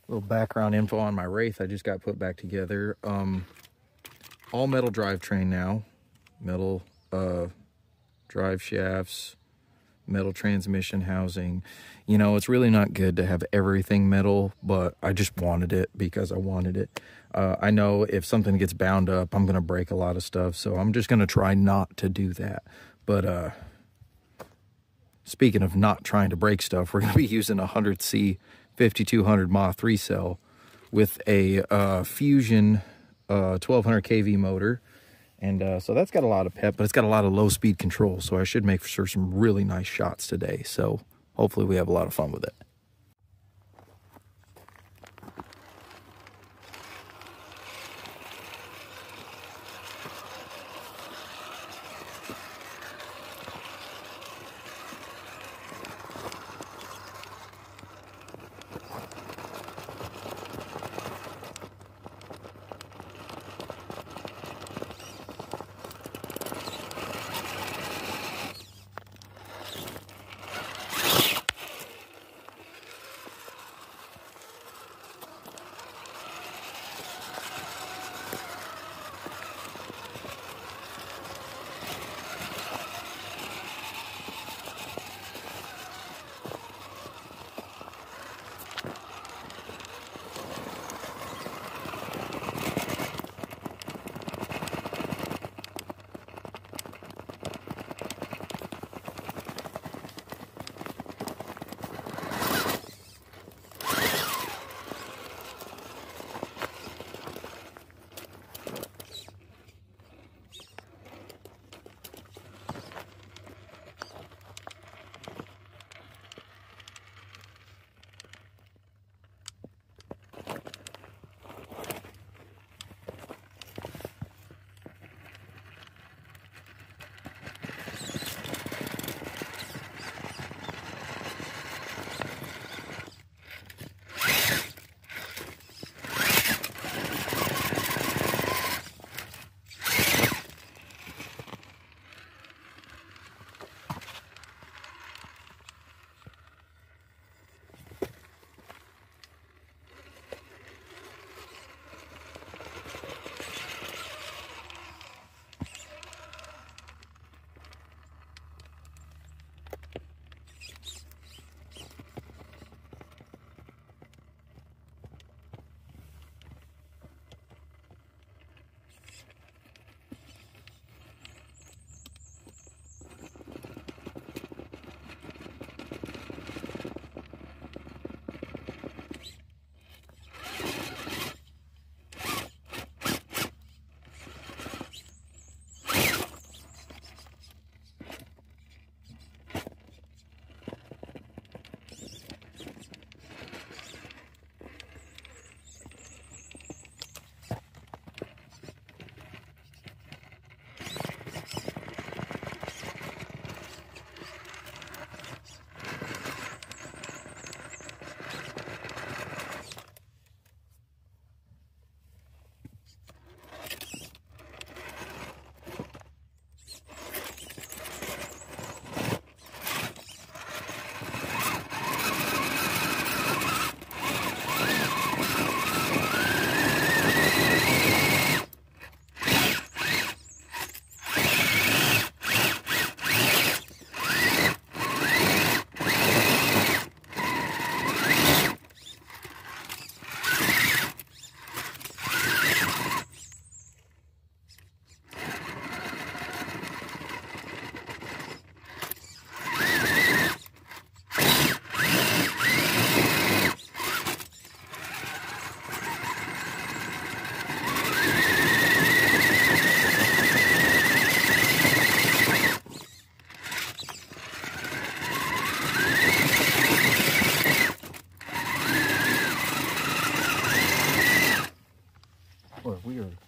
Little background info on my Wraith I just got put back together. All metal drivetrain now. Metal drive shafts, metal transmission housing. You know, it's really not good to have everything metal, but I just wanted it because I wanted it. I know if something gets bound up, I'm going to break a lot of stuff, so I'm just going to try not to do that. But speaking of not trying to break stuff, we're going to be using a 100C 5200 Mach 3 cell with a Fusion 1200 kV motor. And so that's got a lot of pep, but it's got a lot of low speed control. So I should make for sure some really nice shots today. So hopefully we have a lot of fun with it.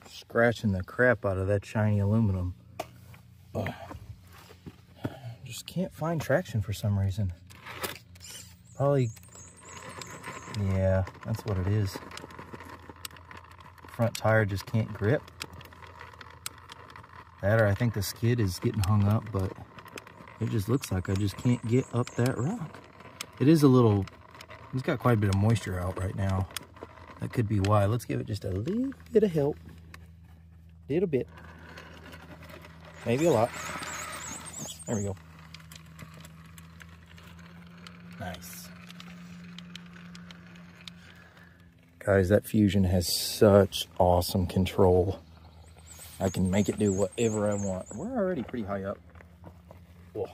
Scratching the crap out of that shiny aluminum. Just can't find traction for some reason. Probably, yeah, that's what it is. Front tire just can't grip. That, or I think the skid is getting hung up, but it just looks like I just can't get up that rock. It is a little, it's got quite a bit of moisture out right now. That could be why. Let's give it just a little bit of help. Little bit. Maybe a lot. There we go. Nice. Guys, that Fusion has such awesome control. I can make it do whatever I want. We're already pretty high up. Whoa.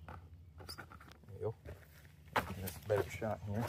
There you go. Get us a better shot here.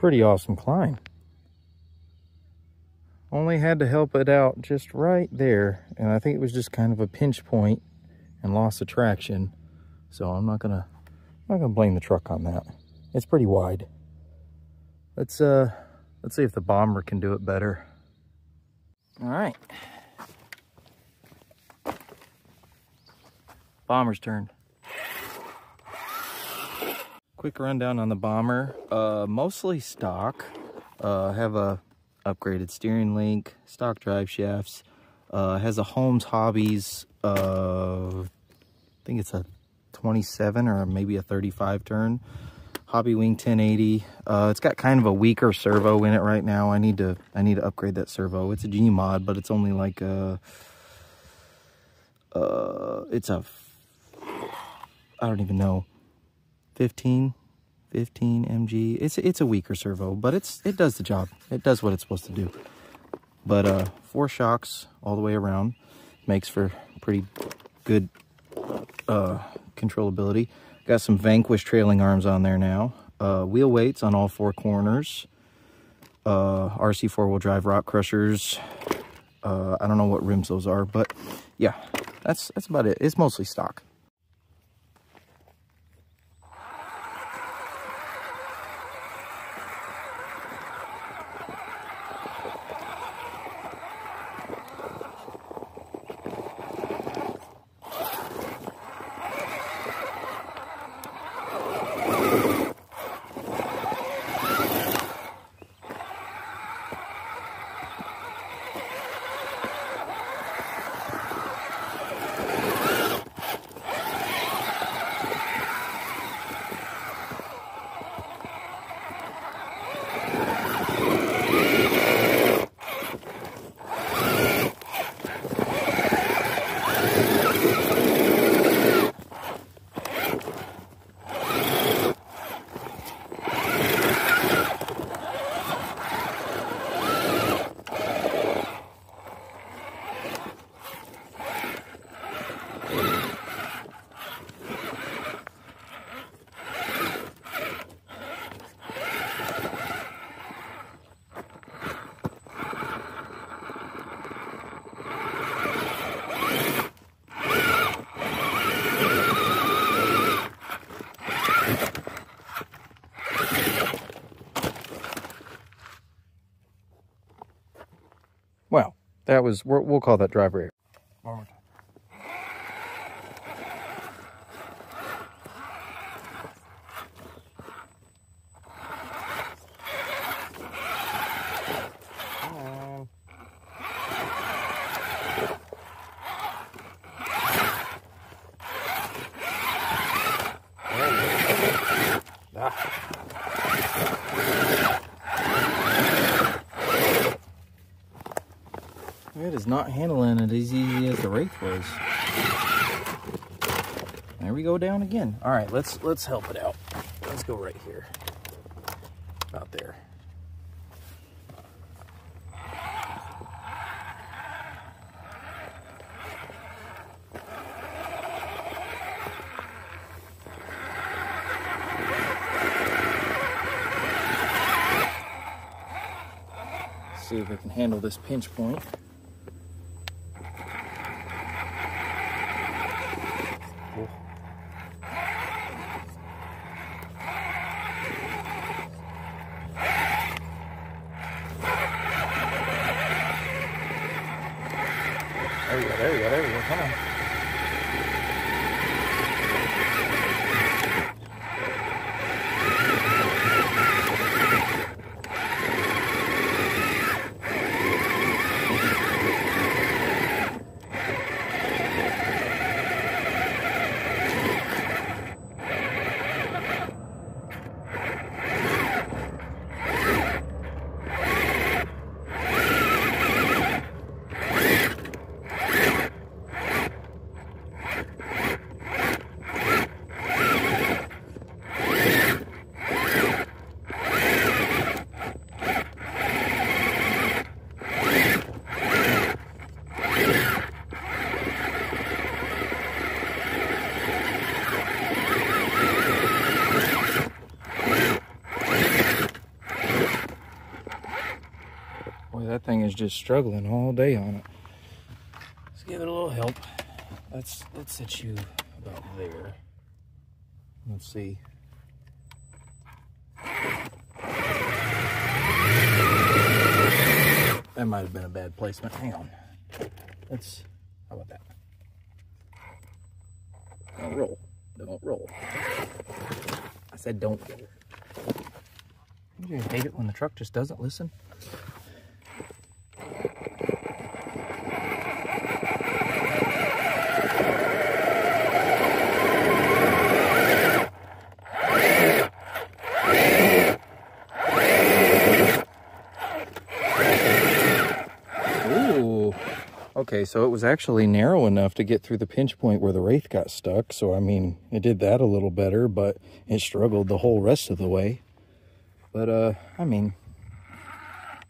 Pretty awesome climb. Only had to help it out just right there, and I think it was just kind of a pinch point and loss of traction. So I'm not gonna blame the truck on that. It's pretty wide. Let's see if the bomber can do it better. All right, bomber's turn. Quick rundown on the bomber. Mostly stock. Have a upgraded steering link, stock drive shafts. Has a Holmes Hobbies, I think it's a 27 or maybe a 35 turn. Hobby Wing 1080. It's got kind of a weaker servo in it right now. I need to upgrade that servo. It's a G mod, but it's only like it's a, I don't even know, 15 mg. It's a weaker servo, but it does the job. It does what it's supposed to do. But 4 shocks all the way around makes for pretty good controllability. Got some Vanquish trailing arms on there now. Wheel weights on all 4 corners. RC 4-wheel drive rock crushers. I don't know what rims those are, but yeah, that's about it. It's mostly stock. Well, that was, we'll call that driver error. One more time. was not handling it as easy as the Wraith was. There we go down again. All right, let's help it out. Let's go right here. About there. See if we can handle this pinch point. Cool. There we go, there we go, there we go, come on. Boy, that thing is just struggling all day on it. Let's give it a little help. Let's set you about there. Let's see. That might have been a bad placement. Hang on. How about that? Don't roll. Don't roll. I said don't roll. You hate it when the truck just doesn't listen? Okay, so it was actually narrow enough to get through the pinch point where the Wraith got stuck. So, I mean, it did that a little better, but it struggled the whole rest of the way. But, I mean,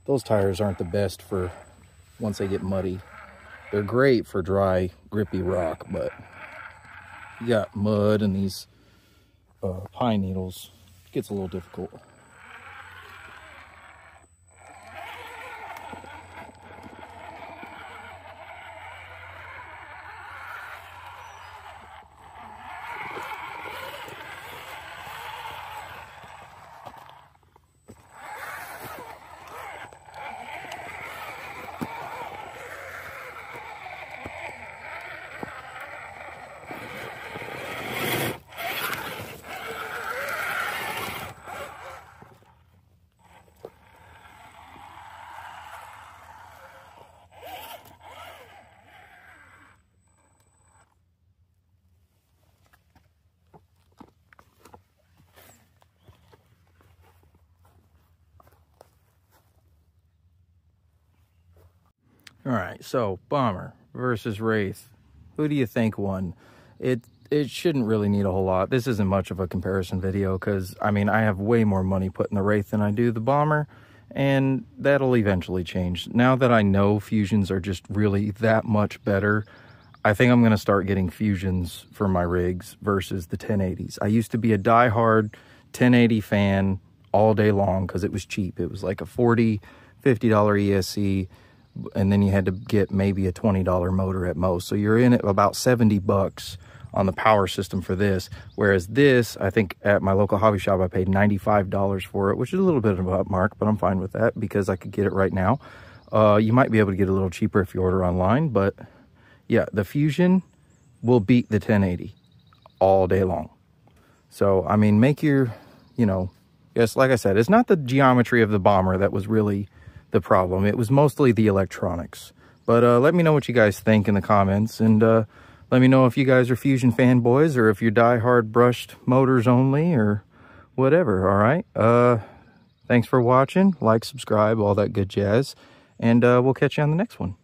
those tires aren't the best for once they get muddy. They're great for dry, grippy rock, but you got mud and these pine needles. It gets a little difficult. All right, so Bomber versus Wraith. Who do you think won? It shouldn't really need a whole lot. This isn't much of a comparison video because, I mean, I have way more money put in the Wraith than I do the Bomber, and that'll eventually change. Now that I know Fusions are just really that much better, I think I'm going to start getting Fusions for my rigs versus the 1080s. I used to be a die-hard 1080 fan all day long because it was cheap. It was like a $40, $50 ESC. And then you had to get maybe a $20 motor at most. So you're in at about 70 bucks on the power system for this. Whereas this, I think at my local hobby shop, I paid $95 for it, which is a little bit of a mark, but I'm fine with that because I could get it right now. You might be able to get a little cheaper if you order online, but yeah, the Fusion will beat the 1080 all day long. So, I mean, make your, you know, yes, like I said, it's not the geometry of the Bomber that was really the problem. It was mostly the electronics. But let me know what you guys think in the comments, and let me know if you guys are Fusion fanboys or if you're die-hard brushed motors only or whatever. All right, thanks for watching. Like, subscribe, all that good jazz, and we'll catch you on the next one.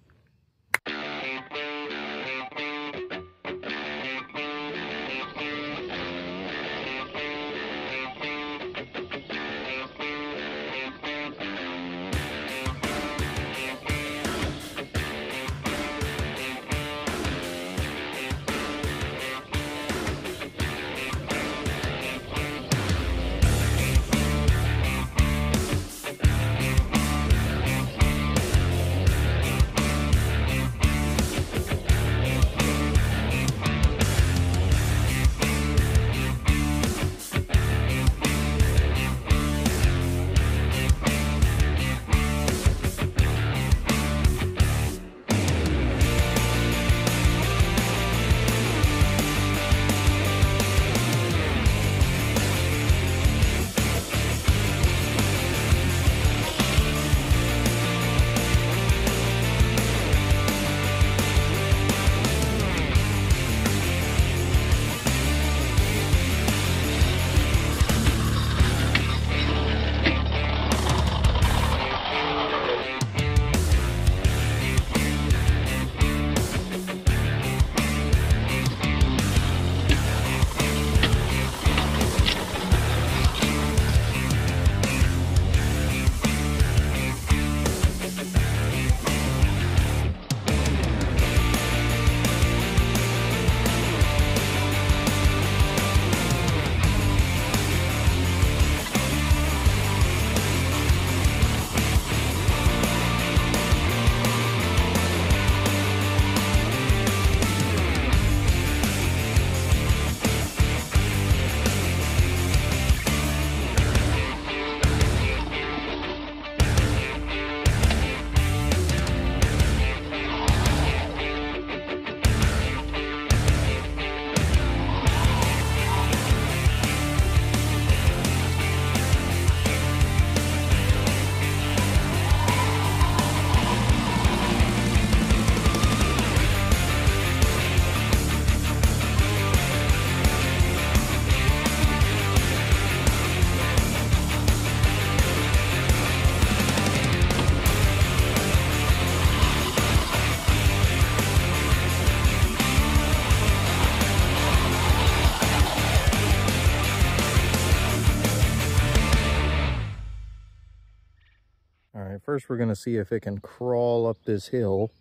First, we're gonna see if it can crawl up this hill.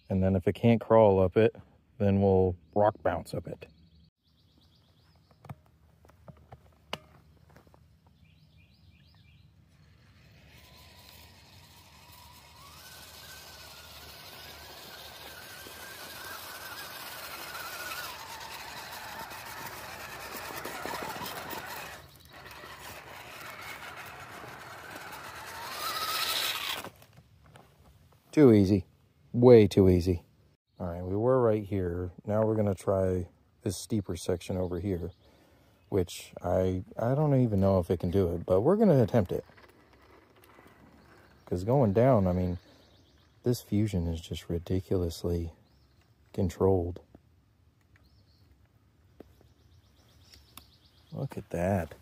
And then if it can't crawl up it, then we'll rock bounce up it. Too easy. Way too easy. All right, we were right here. Now we're gonna try this steeper section over here, which I don't even know if it can do it, but we're gonna attempt it. Because going down, I mean, this fusion is just ridiculously controlled. Look at that.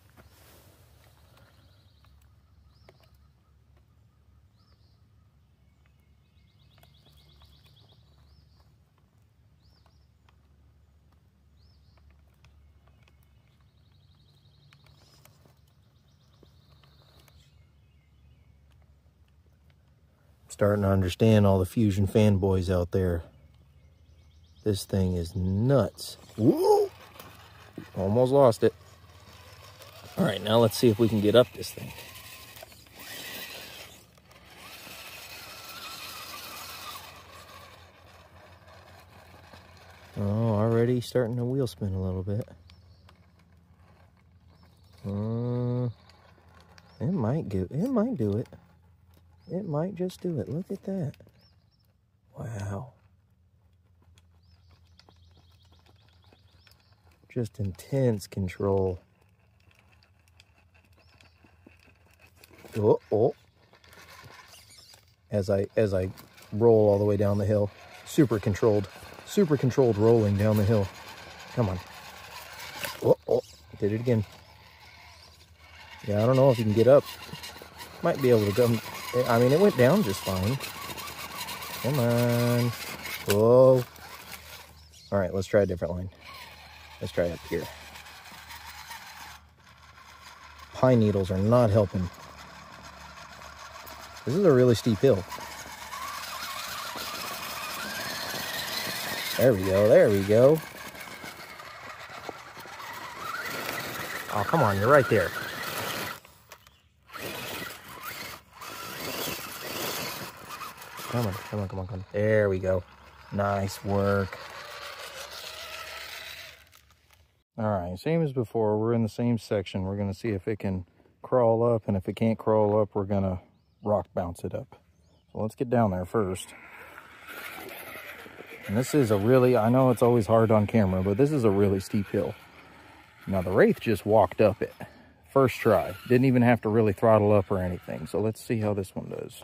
Starting to understand all the fusion fanboys out there. This thing is nuts. Whoa! Almost lost it. All right, now let's see if we can get up this thing. Oh, already starting to wheel spin a little bit. It might do it. It might just do it. Look at that. Wow. Just intense control. Oh. As I roll all the way down the hill. Super controlled rolling down the hill. Come on. Oh. Did it again. Yeah, I don't know if you can get up. Might be able to go. I mean, it went down just fine. Come on. Whoa. All right, let's try a different line. Let's try up here. Pine needles are not helping. This is a really steep hill. There we go. Oh, come on, you're right there. Come on. There we go. Nice work. All right, same as before. We're in the same section. We're going to see if it can crawl up, and if it can't crawl up, we're going to rock bounce it up. So let's get down there first. And this is a really, I know it's always hard on camera, but this is a really steep hill. Now the Wraith just walked up it. First try. Didn't even have to really throttle up or anything. So let's see how this one does.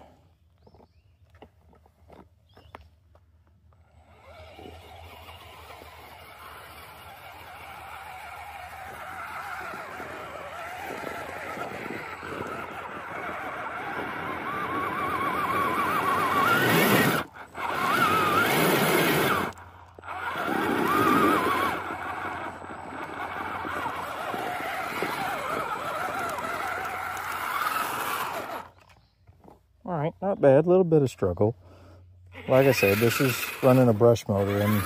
All right, not bad. A little bit of struggle. Like I said, this is running a brush motor, and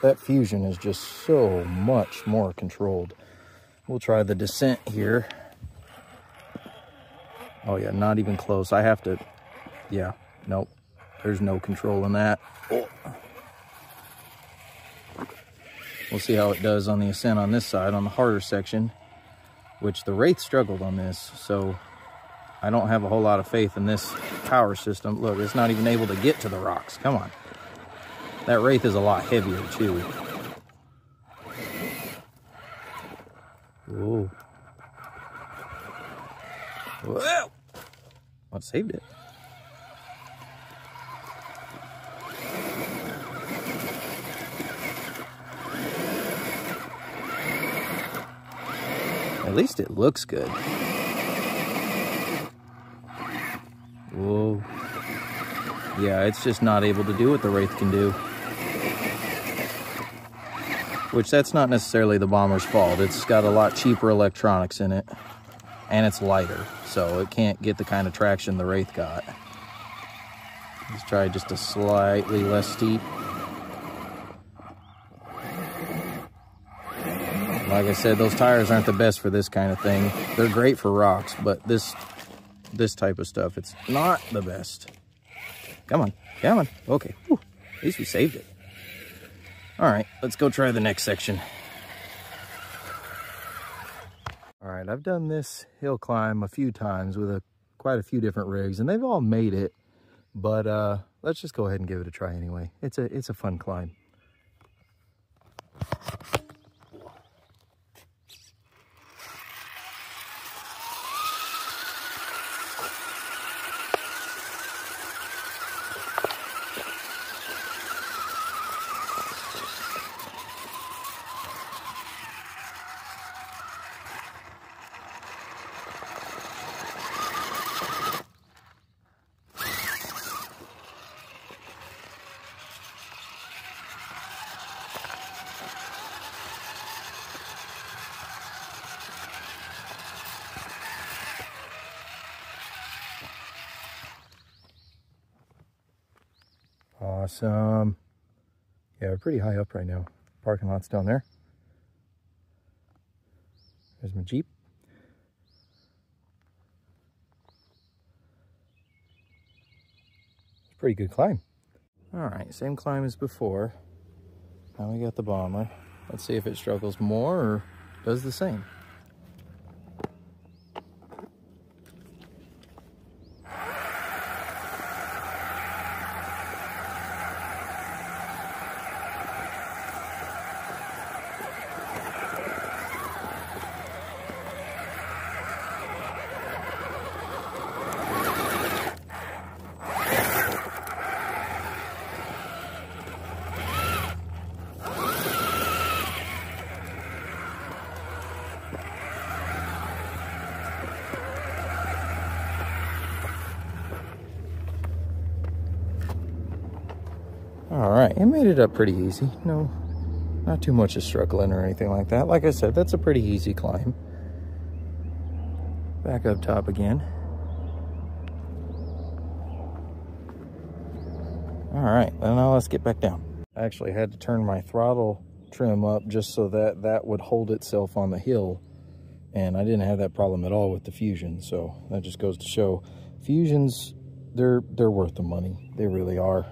that fusion is just so much more controlled. We'll try the descent here. Oh yeah, not even close. I have to, yeah, nope. There's no control in that. Oh. We'll see how it does on the ascent on this side, on the harder section, which the Wraith struggled on this, so I don't have a whole lot of faith in this power system. Look, it's not even able to get to the rocks. Come on. That Wraith is a lot heavier, too. Whoa. Whoa. I saved it. At least it looks good. Whoa. Yeah, it's just not able to do what the Wraith can do. Which, that's not necessarily the bomber's fault. It's got a lot cheaper electronics in it. and it's lighter, so it can't get the kind of traction the Wraith got. Let's try just a slightly less steep. Like I said, those tires aren't the best for this kind of thing. They're great for rocks, but this type of stuff, it's not the best. Come on, come on. Okay, whew. At least we saved it. All right, let's go try the next section. All right, I've done this hill climb a few times with quite a few different rigs, and they've all made it, but let's just go ahead and give it a try anyway. It's a fun climb. Awesome. Yeah, we're pretty high up right now. Parking lot's down there. There's my Jeep. It's a pretty good climb. All right, same climb as before. Now we got the bomber. Let's see if it struggles more or does the same. All right, it made it up pretty easy. No, not too much of struggling or anything like that. Like I said, that's a pretty easy climb. Back up top again. All right, well, now let's get back down. I actually had to turn my throttle trim up just so that that would hold itself on the hill. And I didn't have that problem at all with the Fusion. So that just goes to show Fusions, they're worth the money. They really are.